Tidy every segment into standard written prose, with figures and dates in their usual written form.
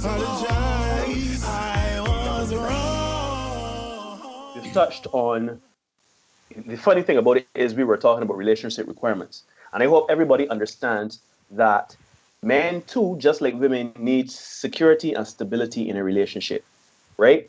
Apologize, I was wrong. You've touched on the funny thing about it is we were talking about relationship requirements. And I hope everybody understands that men too, just like women, need security and stability in a relationship, right?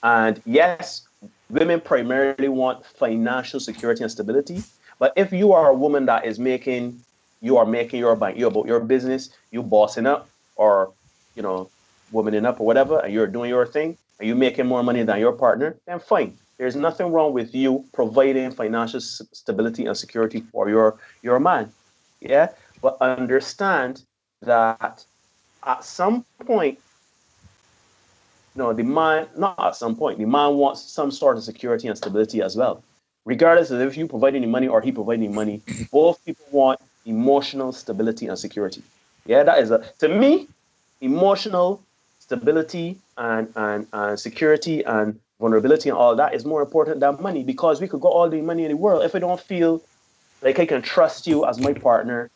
And yes, women primarily want financial security and stability. But if you are a woman that is making, you are making your bank, you about your business, you bossing up or, you know, womaning up or whatever, and you're doing your thing, and you're making more money than your partner, then fine. There's nothing wrong with you providing financial stability and security for your man. Yeah. But understand that at some point, no, the man, not at some point, the man wants some sort of security and stability as well. Regardless of if you provide any money or he providing money, both people want emotional stability and security. Yeah, that is to me, emotional stability and security and vulnerability and all that is more important than money because we could got all the money in the world. If I don't feel like I can trust you as my partner,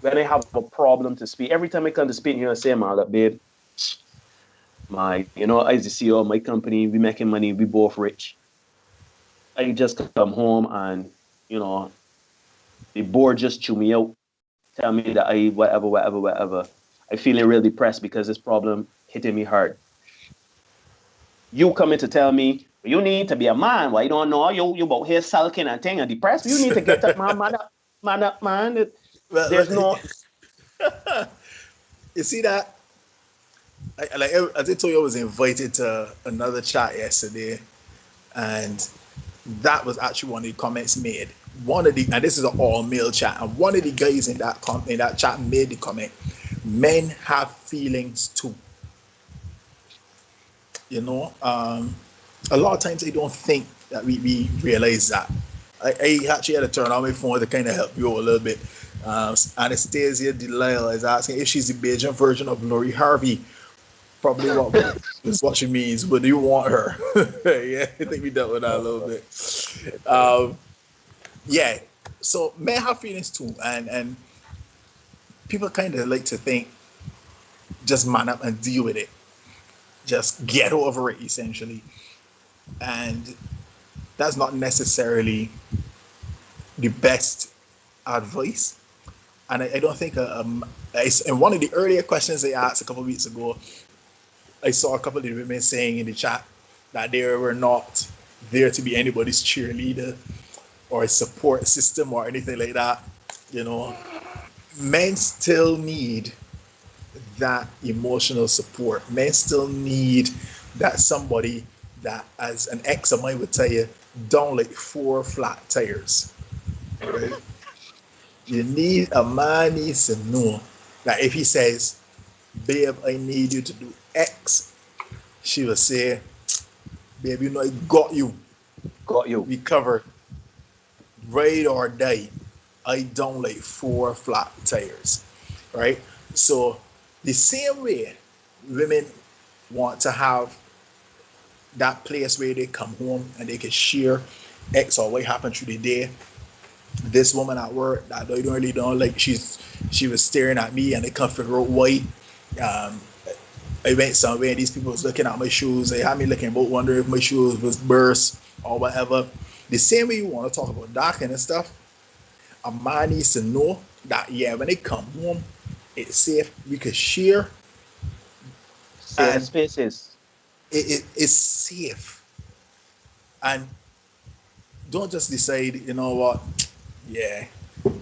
when I have a problem to speak, every time I come to speak here and say, man, look, babe, as the CEO of my company, we making money, we both rich. I just come home and, you know, the board just chew me out, tell me that I whatever. I feeling real depressed because this problem hitting me hard. You coming to tell me you need to be a man. Why you don't know you about here sulking and thing and depressed? You need to get up, man up, man. Well, There's no you see that? Like as I told you, I was invited to another chat yesterday, and that was actually one of the comments made. One of the, and this is an all male chat, and one of the guys in that chat made the comment: men have feelings too. You know, a lot of times they don't think that we realize that. I actually had to turn on my phone to kind of help you out a little bit. Anastasia Delisle is asking if she's the Bajan version of Lori Harvey. Probably what is what she means. But do you want her? Yeah, I think we dealt with that a little bit. Yeah, so men have feelings too, and people kind of like to think just man up and deal with it, just get over it essentially, and that's not necessarily the best advice. And I don't think in one of the earlier questions they asked a couple of weeks ago, I saw a couple of the women saying in the chat that they were not there to be anybody's cheerleader or a support system or anything like that. You know, men still need that emotional support. Men still need that somebody that, as an ex of mine would tell you, don't like 4 flat tires. Right? You need a man needs to know that if he says, babe, I need you to do X, she will say, babe, you know, I got you. got you. We covered. Ride or die. I don't like 4 flat tires. Right? So the same way women want to have that place where they come home and they can share X or what happened through the day. This woman at work that I don't really don't like, she was staring at me and they can't figure out why. I went somewhere and these people was looking at my shoes. They had me looking about wondering if my shoes was burst or whatever. The same way you want to talk about that kind of stuff, a man needs to know that, yeah, when they come home, it's safe. We could share. Safe And spaces. it's safe. And don't just decide, you know what, yeah,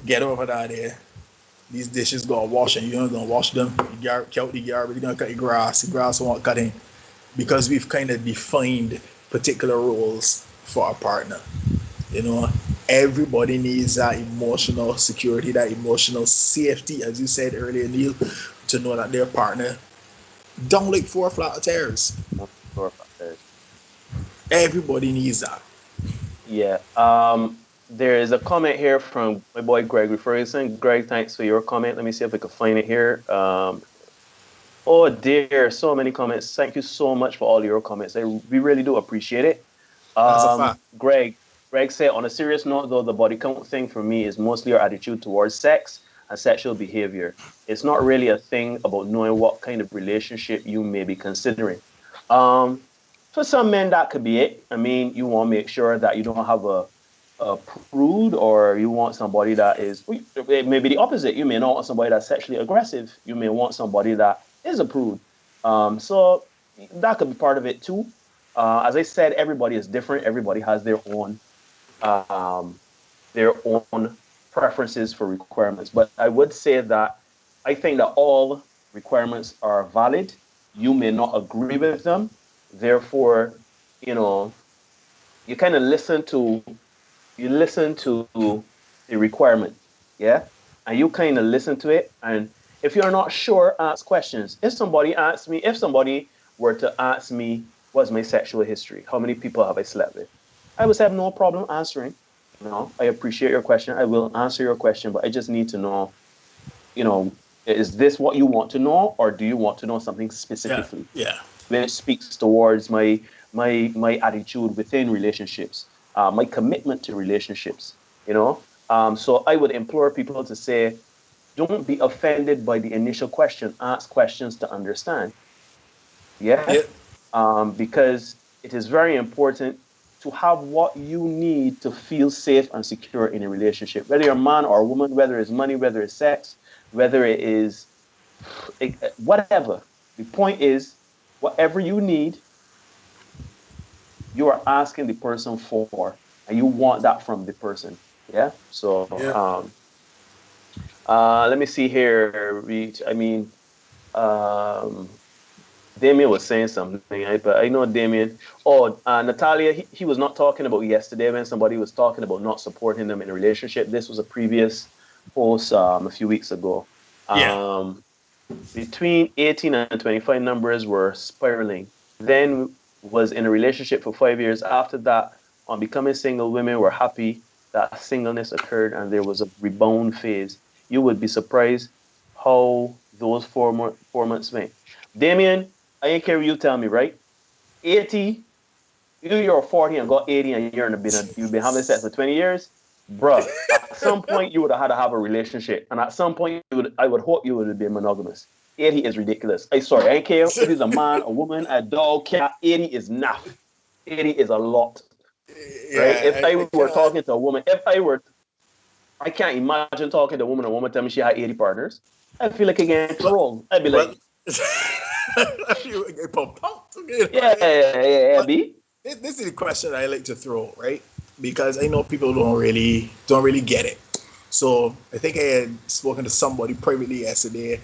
get over that there. These dishes gonna wash and you're not gonna wash them. You cut the garbage, you're gonna cut the grass won't cut in. Because we've kind of defined particular roles for our partner. You know, everybody needs that emotional security, that emotional safety, as you said earlier, Neil, to know that their partner don't like 4 flat tires. Everybody needs that. Yeah. There is a comment here from my boy Gregory Ferguson. Greg, thanks for your comment. Let me see if I can find it here. Oh dear, so many comments. Thank you so much for all your comments. We really do appreciate it. That's a fact. Greg said, on a serious note, though, the body count thing for me is mostly your attitude towards sex and sexual behavior. It's not really a thing about knowing what kind of relationship you may be considering. Um, for some men, that could be it. I mean, you want to make sure that you don't have a prude, or you want somebody that is, it may be the opposite. You may not want somebody that's sexually aggressive. You may want somebody that is a prude. So that could be part of it too. As I said, everybody is different. Everybody has um, their own preferences for requirements. But I would say that I think that all requirements are valid. You may not agree with them. Therefore, you know, you kind of listen to the requirement, yeah, and you kind of listen to it. And if you're not sure, ask questions. If somebody were to ask me, what's my sexual history? How many people have I slept with? I would have no problem answering. I appreciate your question. I will answer your question, but I just need to know, you know, is this what you want to know, or do you want to know something Yeah, specifically? yeah, Which speaks towards my attitude within relationships, my commitment to relationships. So I would implore people to say, don't be offended by the initial question. Ask questions to understand. Yeah, yeah, because it is very important to have what you need to feel safe and secure in a relationship, whether you're a man or a woman, whether it's money, whether it's sex, whether it is whatever. The point is, whatever you need, you are asking the person for, and you want that from the person. Yeah. So yeah. let me see here. Um, Damien was saying something, right? But I know Damien. Oh, Natalia, he was not talking about yesterday when somebody was talking about not supporting them in a relationship. This was a previous post a few weeks ago. Yeah. Um, Between 18 and 25, numbers were spiraling. Then was in a relationship for 5 years. After that, on becoming single, women were happy that singleness occurred and there was a rebound phase. You would be surprised how those 4 months went. Damien, I ain't care what you tell me, right? 80, you're 40 and got 80 and you've been having sex for 20 years, bruh. At some point, you would have had to have a relationship, and at some point, I would hope you would have been monogamous. 80 is ridiculous. I ain't care if he's a man, a woman, a dog, cat. 80 is enough. 80 is a lot, right? Yeah, If I I were can't. talking to a woman, I can't imagine talking to a woman tell me she had 80 partners. I feel like again But, troll. I'd be but like, you get pumped again, yeah, right? yeah, yeah, yeah, But B. this is the question I like to throw, right? Because I know people don't really get it. So I think I had spoken to somebody privately yesterday,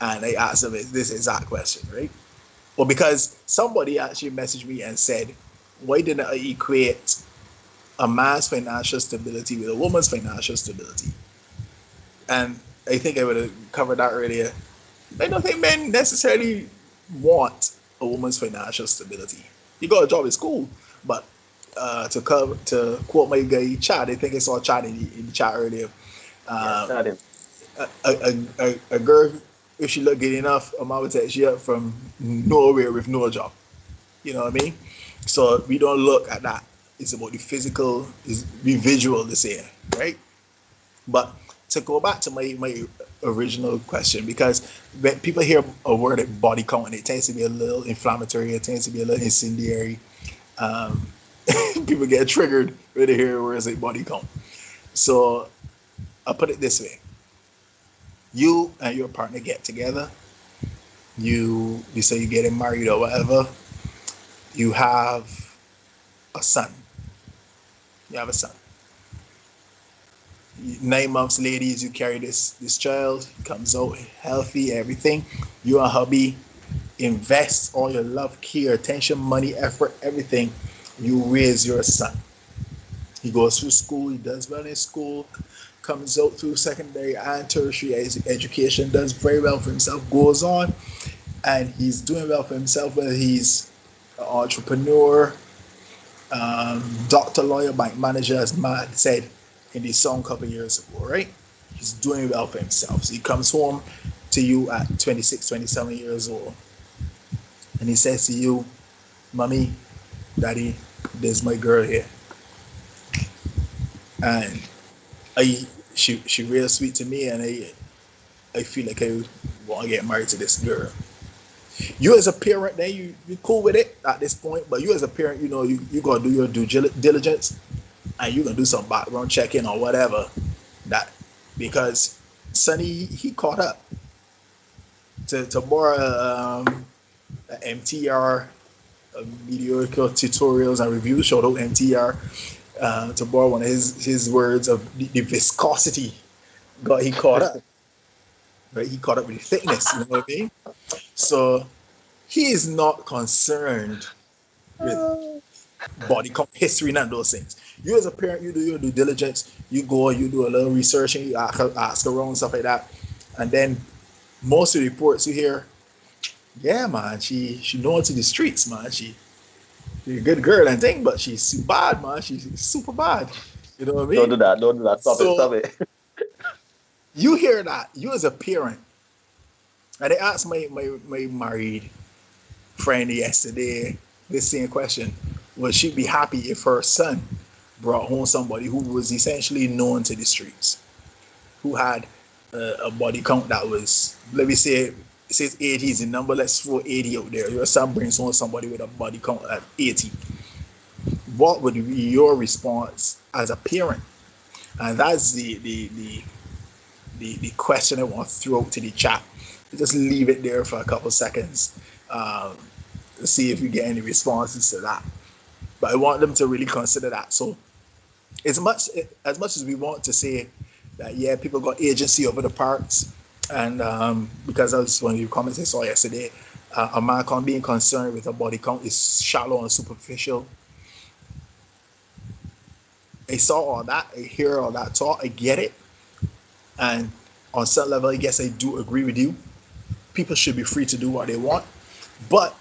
and I asked them this exact question, right? Well, because somebody actually messaged me and said, "Why didn't I equate a man's financial stability with a woman's financial stability?" And I think I would have covered that earlier. I don't think men necessarily want a woman's financial stability. You got a job is cool, but to quote my guy Chad, I think I saw Chad in the chat earlier. Yeah, Uh, tell him. a girl, if she look good enough, a mom would take she up from nowhere with no job. You know what I mean? So we don't look at that. It's about the physical, is the visual this here, right? But to go back to my original question, because when people hear a word like body count, it tends to be a little inflammatory, it tends to be a little incendiary. Um, People get triggered when they hear words like body count. So I'll put it this way: you and your partner get together, you say you're getting married or whatever, you have a son. You have a son. 9 months later, you carry this child, he comes out healthy, everything. You and hubby invest all your love, care, attention, money, effort, everything. You raise your son. He goes through school, he does well in school, comes out through secondary and tertiary education, does very well for himself, goes on, and he's doing well for himself, whether he's an entrepreneur, doctor, lawyer, bank manager, as Matt said in the song a couple of years ago, right? He's doing well for himself. So he comes home to you at 26, 27 years old, and he says to you, "Mommy, Daddy, there's my girl here." And she real sweet to me, and I feel like I want to get married to this girl. You as a parent, then you cool with it at this point, but you as a parent, you know, you gotta do your due diligence, and you gonna do some background checking or whatever. That because Sonny he caught up to borrow MTR mediocre tutorials and reviews. Shout out MTR to borrow one of his words of the viscosity. He caught up, right? He caught up with the thickness. You know what I mean? So he is not concerned with body count history and those things. You as a parent, you do your due diligence. You go, you do a little research, and you ask around stuff like that, and then most of the reports you hear, yeah, man, she known to the streets, man. She's a good girl and thing, but she's bad, man. She's super bad. You know what I mean? Don't do that. Don't do that. Stop it. You hear that, you as a parent, and I asked my married friend yesterday this same question: would she be happy if her son brought home somebody who was essentially known to the streets, who had a body count that was, let me say, it says 80 is the number, let's throw 80 out there. Your son brings home somebody with a body count at 80. What would be your response as a parent? And that's the question I want to throw out to the chat. Just leave it there for a couple seconds to see if you get any responses to that. But I want them to really consider that. So as much as we want to say that, yeah, people got agency over the parts, and because that was one of your comments I saw yesterday, a man being concerned with a body count is shallow and superficial. I saw all that, I hear all that talk, I get it, and on some level, I guess I do agree with you. People should be free to do what they want, but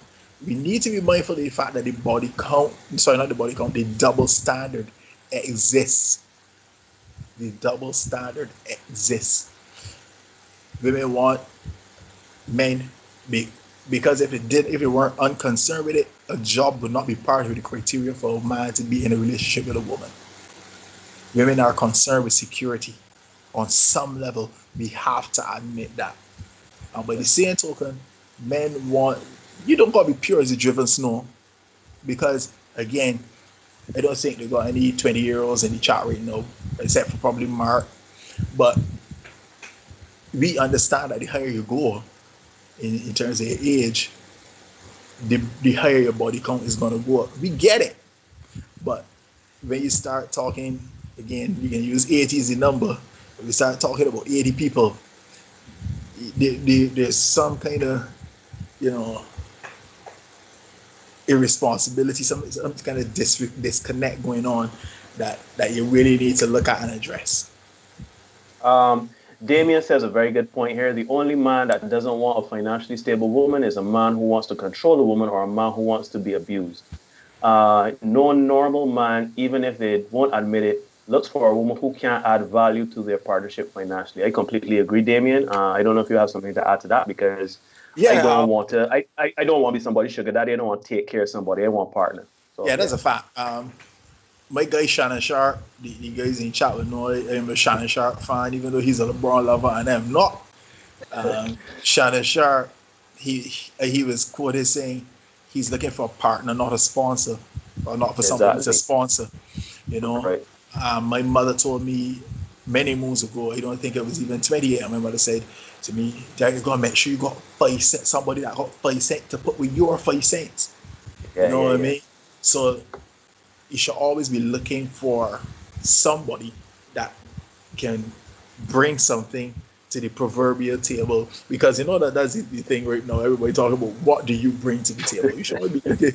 we need to be mindful of the fact that the double standard exists. The double standard exists. Women want men because if it weren't unconcerned with it, a job would not be part of the criteria for a man to be in a relationship with a woman. Women are concerned with security. On some level, we have to admit that. And by the same token, men want, you don't gotta be pure as a driven snow, because again, I don't think they got any 20-year-olds in the chat right now, except for probably Mark. But we understand that the higher you go in terms of your age, the higher your body count is going to go up. We get it. But when you start talking, again, you can use 80 as the number. When we start talking about 80 people, there's some kind of, irresponsibility, some kind of disconnect going on that you really need to look at and address. Damien says a very good point here. The only man that doesn't want a financially stable woman is a man who wants to control a woman, or a man who wants to be abused. No normal man, even if they won't admit it, looks for a woman who can add value to their partnership financially. I completely agree, Damien. I don't know if you have something to add to that, because I don't want to. I don't want to be somebody's sugar daddy. I don't want to take care of somebody. I want a partner. So, yeah, that's a fact. My guy Shannon Sharp, the guys in chat would know I'm a Shannon Sharp fan, even though he's a LeBron lover and I'm not. Shannon Sharp, he was quoted saying he's looking for a partner, not a sponsor, or not for somebody to sponsor. Right. My mother told me many moons ago, I don't think it was even 28, my mother said to me, Dad, you're going to make sure you got 5 cents, somebody that got 5 cents to put with your 5 cents. You know what I mean? So you should always be looking for somebody that can bring something to the proverbial table, because that's the thing right now. Everybody talking about what do you bring to the table. You should always be looking.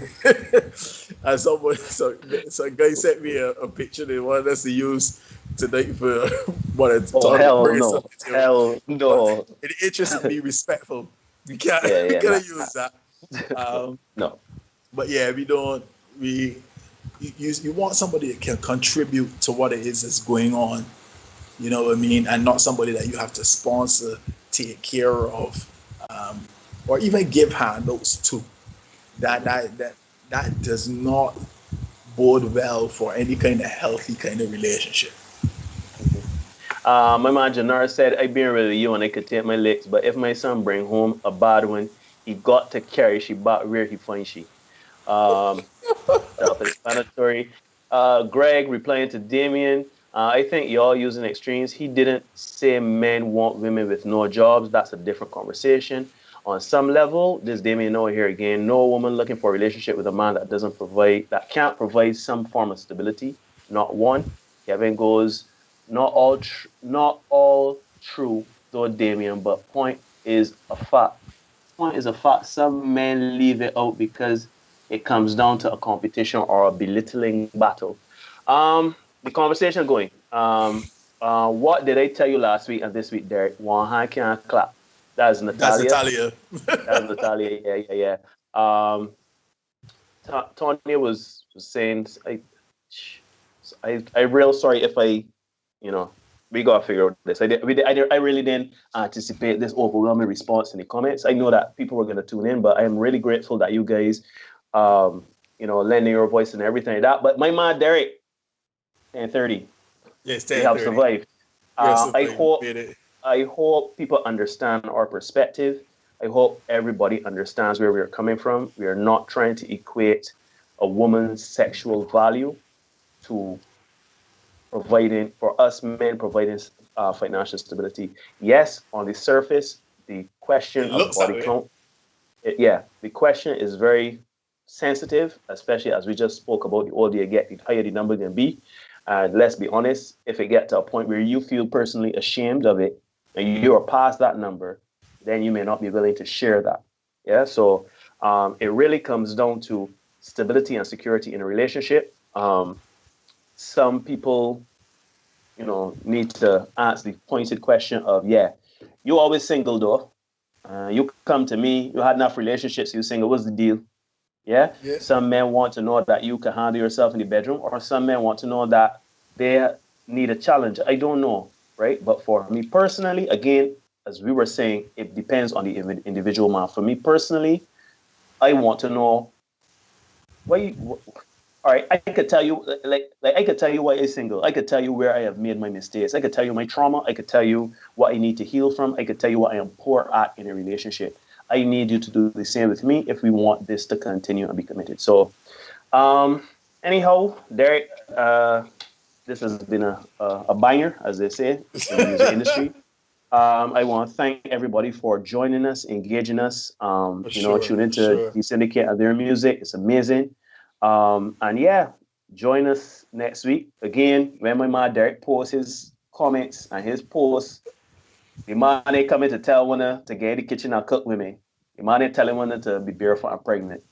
And somebody, so a guy sent me a picture they wanted us to use tonight for what it's talking about. Hell no. But in the interest of being respectful, we can't use that. No. But yeah, you want somebody that can contribute to what it is that's going on, you know what I mean, and not somebody that you have to sponsor, take care of, or even give handouts to. That does not bode well for any kind of healthy kind of relationship. My man Jannar said, I been with you and I could take my licks, but if my son bring home a bad one, he got to carry she back where he find she. Self-explanatory. Greg replying to Damien, I think y'all using extremes. He didn't say men want women with no jobs. That's a different conversation. On some level, this Damien Noah here again, no woman looking for a relationship with a man that can't provide some form of stability. Not one. Kevin goes, not all true though, Damien, but point is a fact. Point is a fact. Some men leave it out because it comes down to a competition or a belittling battle. The conversation going. What did I tell you last week and this week, Derek? One hand can't clap. That's Natalia. That's Natalia. Yeah. Tony was saying, I real sorry if I, we gotta figure out this. I really didn't anticipate this overwhelming response in the comments. I know that people were gonna tune in, but I am really grateful that you guys, lending your voice and everything like that. But my man Derek, 10:30. Yes, 10:30. We have survived. I hope people understand our perspective. I hope everybody understands where we're coming from. We are not trying to equate a woman's sexual value to providing financial stability. Yes, on the surface, the question of body count, the question is very sensitive, especially as we just spoke about. The older you get, the higher the number can be. And let's be honest, if it gets to a point where you feel personally ashamed of it, and you are past that number, then you may not be willing to share that. Yeah, so it really comes down to stability and security in a relationship. Some people, need to ask the pointed question of, you always single though. You come to me, you had enough relationships, you single, what's the deal? Yeah? Some men want to know that you can handle yourself in the bedroom, or some men want to know that they need a challenge. I don't know, right? But for me personally, again, as we were saying, it depends on the individual man. For me personally, I want to know all right, I could tell you, I could tell you why I'm single. I could tell you where I have made my mistakes. I could tell you my trauma. I could tell you what I need to heal from. I could tell you what I am poor at in a relationship. I need you to do the same with me if we want this to continue and be committed. So, anyhow, Derek, this has been a banger, as they say in the music industry. I want to thank everybody for joining us, engaging us, tune into the Syndicate and their music. It's amazing. Join us next week. Again, when my man Derek posts his comments and his posts, the man ain't coming to tell one to get in the kitchen and cook with me. The man ain't telling one to be barefoot and pregnant.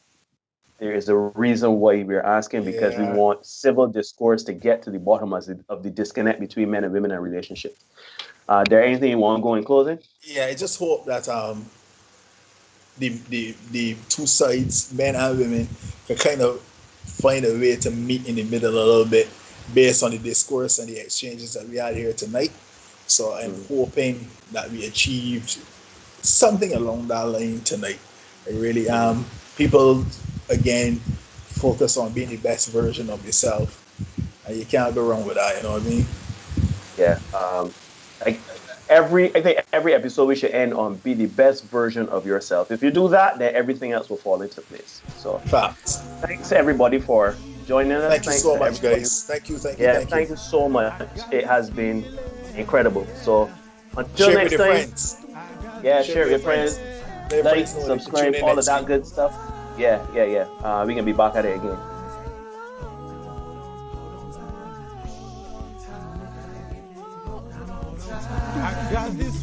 There is a reason why we're asking, because we want civil discourse to get to the bottom of the disconnect between men and women in relationships. There anything you want to go in closing? Yeah, I just hope that the two sides, men and women, can kind of find a way to meet in the middle a little bit based on the discourse and the exchanges that we had here tonight. So I'm hoping that we achieved something along that line tonight. I really am. People, again, focus on being the best version of yourself, and you can't go wrong with that, you know what I mean? Yeah. I think every episode we should end on be the best version of yourself. If you do that, then everything else will fall into place. So facts. Thanks everybody for joining us. Thank you so much, guys. Thank you so much. It has been incredible. So until share next time. Share with your friends. Like, subscribe, all of that good stuff. Yeah. We can be back at it again. I got this